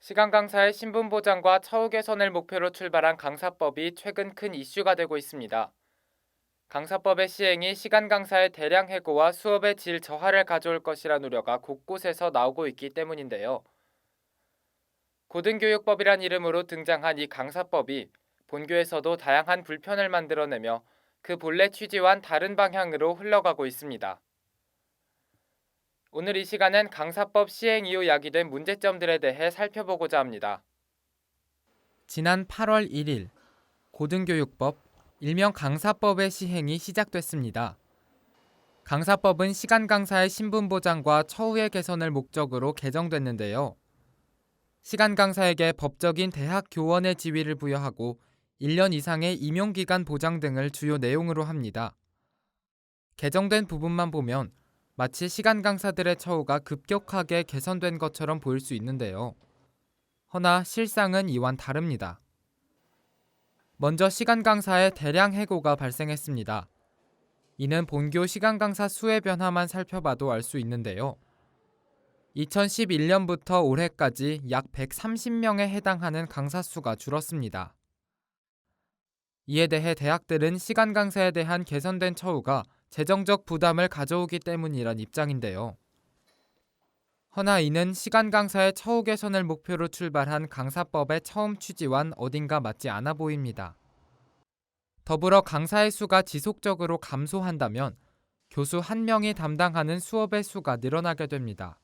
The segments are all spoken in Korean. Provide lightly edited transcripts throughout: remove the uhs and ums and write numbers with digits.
시간 강사의 신분 보장과 처우 개선을 목표로 출발한 강사법이 최근 큰 이슈가 되고 있습니다. 강사법의 시행이 시간 강사의 대량 해고와 수업의 질 저하를 가져올 것이란 우려가 곳곳에서 나오고 있기 때문인데요. 고등교육법이란 이름으로 등장한 이 강사법이 본교에서도 다양한 불편을 만들어내며 그 본래 취지와는 다른 방향으로 흘러가고 있습니다. 오늘 이 시간은 강사법 시행 이후 야기된 문제점들에 대해 살펴보고자 합니다. 지난 8월 1일 고등교육법, 일명 강사법의 시행이 시작됐습니다. 강사법은 시간 강사의 신분 보장과 처우의 개선을 목적으로 개정됐는데요. 시간 강사에게 법적인 대학 교원의 지위를 부여하고 1년 이상의 임용기간 보장 등을 주요 내용으로 합니다. 개정된 부분만 보면 마치 시간 강사들의 처우가 급격하게 개선된 것처럼 보일 수 있는데요. 허나 실상은 이와는 다릅니다. 먼저 시간 강사의 대량 해고가 발생했습니다. 이는 본교 시간 강사 수의 변화만 살펴봐도 알 수 있는데요. 2011년부터 올해까지 약 130명에 해당하는 강사 수가 줄었습니다. 이에 대해 대학들은 시간 강사에 대한 개선된 처우가 재정적 부담을 가져오기 때문이란 입장인데요. 허나 이는 시간 강사의 처우 개선을 목표로 출발한 강사법의 처음 취지와는 어딘가 맞지 않아 보입니다. 더불어 강사의 수가 지속적으로 감소한다면 교수 1명이 담당하는 수업의 수가 늘어나게 됩니다.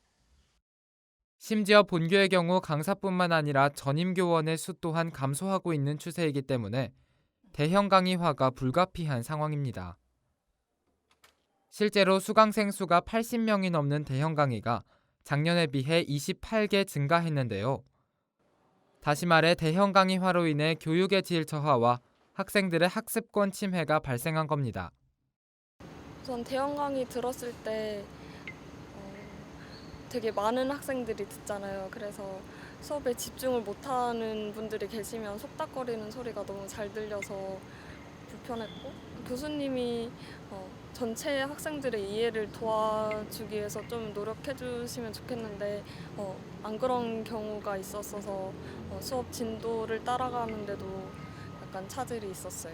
심지어 본교의 경우 강사뿐만 아니라 전임교원의 수 또한 감소하고 있는 추세이기 때문에 대형 강의화가 불가피한 상황입니다. 실제로 수강생 수가 80명이 넘는 대형 강의가 작년에 비해 28개 증가했는데요. 다시 말해 대형 강의화로 인해 교육의 질 저하와 학생들의 학습권 침해가 발생한 겁니다. 전 대형 강의 들었을 때 되게 많은 학생들이 듣잖아요. 그래서 수업에 집중을 못하는 분들이 계시면 속닥거리는 소리가 너무 잘 들려서 불편했고, 교수님이 전체 학생들의 이해를 도와주기 위해서 좀 노력해 주시면 좋겠는데 안 그런 경우가 있었어서 수업 진도를 따라가는데도 약간 차질이 있었어요.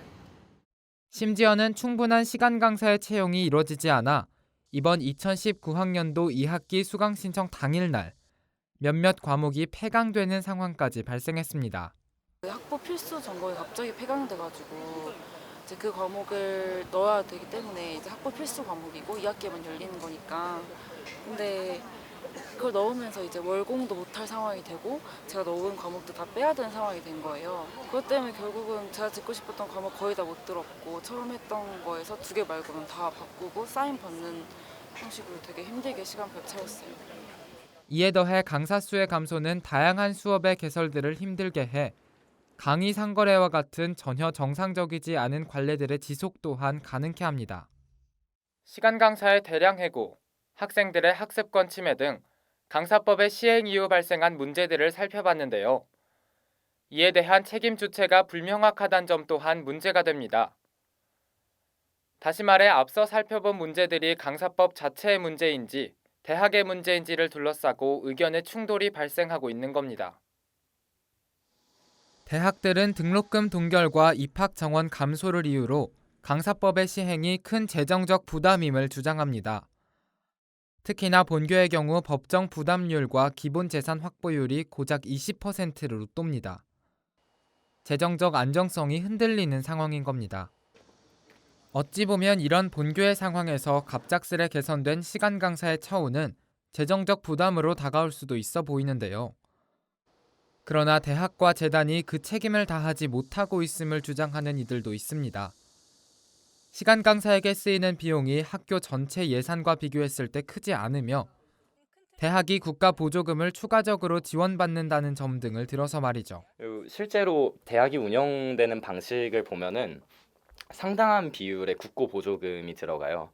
심지어는 충분한 시간 강사의 채용이 이루어지지 않아 이번 2019학년도 2학기 수강 신청 당일날 몇몇 과목이 폐강되는 상황까지 발생했습니다. 학부 필수 전공이 갑자기 폐강돼가지고 이제 그 과목을 넣어야 되기 때문에 이제 학부 필수 과목이고 2학기에만 열리는 거니까. 근데 그걸 넣으면서 이제 월공도 못할 상황이 되고 제가 넣은 과목도 다 빼야 되는 상황이 된 거예요. 그것 때문에 결국은 제가 듣고 싶었던 과목 거의 다 못 들었고, 처음 했던 거에서 2개 말고는 다 바꾸고 사인 받는 형식으로 되게 힘들게 시간표 채웠어요. 이에 더해 강사 수의 감소는 다양한 수업의 개설들을 힘들게 해 강의 상거래와 같은 전혀 정상적이지 않은 관례들의 지속 또한 가능케 합니다. 시간 강사의 대량 해고, 학생들의 학습권 침해 등 강사법의 시행 이후 발생한 문제들을 살펴봤는데요. 이에 대한 책임 주체가 불명확하다는 점 또한 문제가 됩니다. 다시 말해 앞서 살펴본 문제들이 강사법 자체의 문제인지 대학의 문제인지를 둘러싸고 의견의 충돌이 발생하고 있는 겁니다. 대학들은 등록금 동결과 입학 정원 감소를 이유로 강사법의 시행이 큰 재정적 부담임을 주장합니다. 특히나 본교의 경우 법정 부담률과 기본 재산 확보율이 고작 20%를 웃돕니다. 재정적 안정성이 흔들리는 상황인 겁니다. 어찌 보면 이런 본교의 상황에서 갑작스레 개선된 시간 강사의 처우는 재정적 부담으로 다가올 수도 있어 보이는데요. 그러나 대학과 재단이 그 책임을 다하지 못하고 있음을 주장하는 이들도 있습니다. 시간 강사에게 쓰이는 비용이 학교 전체 예산과 비교했을 때 크지 않으며 대학이 국가 보조금을 추가적으로 지원받는다는 점 등을 들어서 말이죠. 실제로 대학이 운영되는 방식을 보면은 상당한 비율의 국고 보조금이 들어가요.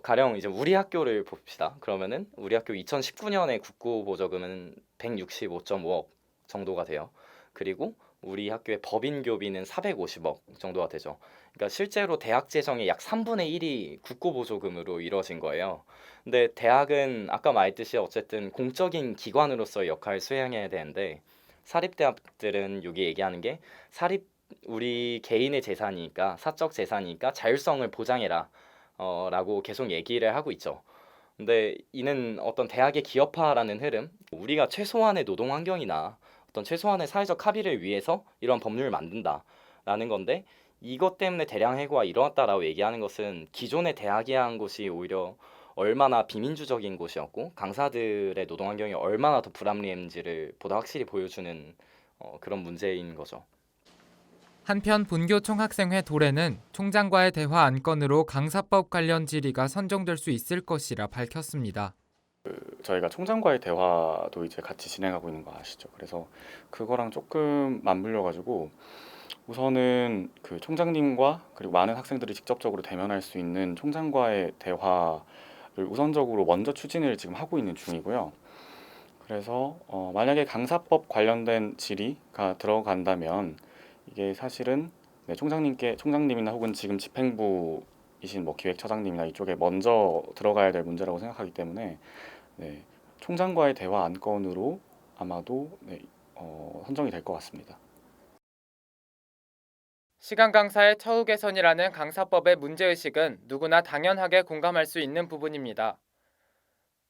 가령 이제 우리 학교를 봅시다. 그러면은 우리 학교 2019년에 국고 보조금은 165.5억 정도가 돼요. 그리고 우리 학교의 법인 교비는 450억 정도가 되죠. 그러니까 실제로 대학 재정의 약 3분의 1이 국고보조금으로 이루어진 거예요. 근데 대학은 아까 말했듯이 어쨌든 공적인 기관으로서의 역할을 수행해야 되는데 사립대학들은 여기 얘기하는 게 사립 우리 개인의 재산이니까 사적 재산이니까 자율성을 보장해라 라고 계속 얘기를 하고 있죠. 근데 이는 어떤 대학의 기업화라는 흐름, 우리가 최소한의 노동 환경이나 어떤 최소한의 사회적 합의를 위해서 이런 법률을 만든다라는 건데 이것 때문에 대량 해고가 일어났다라고 얘기하는 것은 기존의 대학이야 한 곳이 오히려 얼마나 비민주적인 곳이었고 강사들의 노동 환경이 얼마나 더 불합리했는지를 보다 확실히 보여주는 그런 문제인 거죠. 한편 본교 총학생회 도래는 총장과의 대화 안건으로 강사법 관련 질의가 선정될 수 있을 것이라 밝혔습니다. 저희가 총장과의 대화도 이제 같이 진행하고 있는 거 아시죠? 그래서 그거랑 조금 맞물려 가지고 우선은 그 총장님과 그리고 많은 학생들이 직접적으로 대면할 수 있는 총장과의 대화를 우선적으로 먼저 추진을 지금 하고 있는 중이고요. 그래서 만약에 강사법 관련된 질의가 들어간다면 이게 사실은 네, 총장님이나 혹은 지금 집행부이신 뭐 기획처장님이나 이쪽에 먼저 들어가야 될 문제라고 생각하기 때문에 네, 총장과의 대화 안건으로 아마도 네, 선정이 될 것 같습니다. 시간 강사의 처우 개선이라는 강사법의 문제의식은 누구나 당연하게 공감할 수 있는 부분입니다.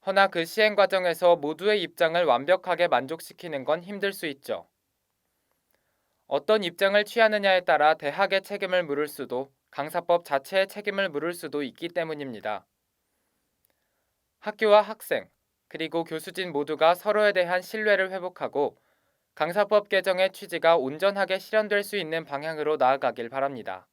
허나 그 시행 과정에서 모두의 입장을 완벽하게 만족시키는 건 힘들 수 있죠. 어떤 입장을 취하느냐에 따라 대학의 책임을 물을 수도 강사법 자체의 책임을 물을 수도 있기 때문입니다. 학교와 학생, 그리고 교수진 모두가 서로에 대한 신뢰를 회복하고 강사법 개정의 취지가 온전하게 실현될 수 있는 방향으로 나아가길 바랍니다.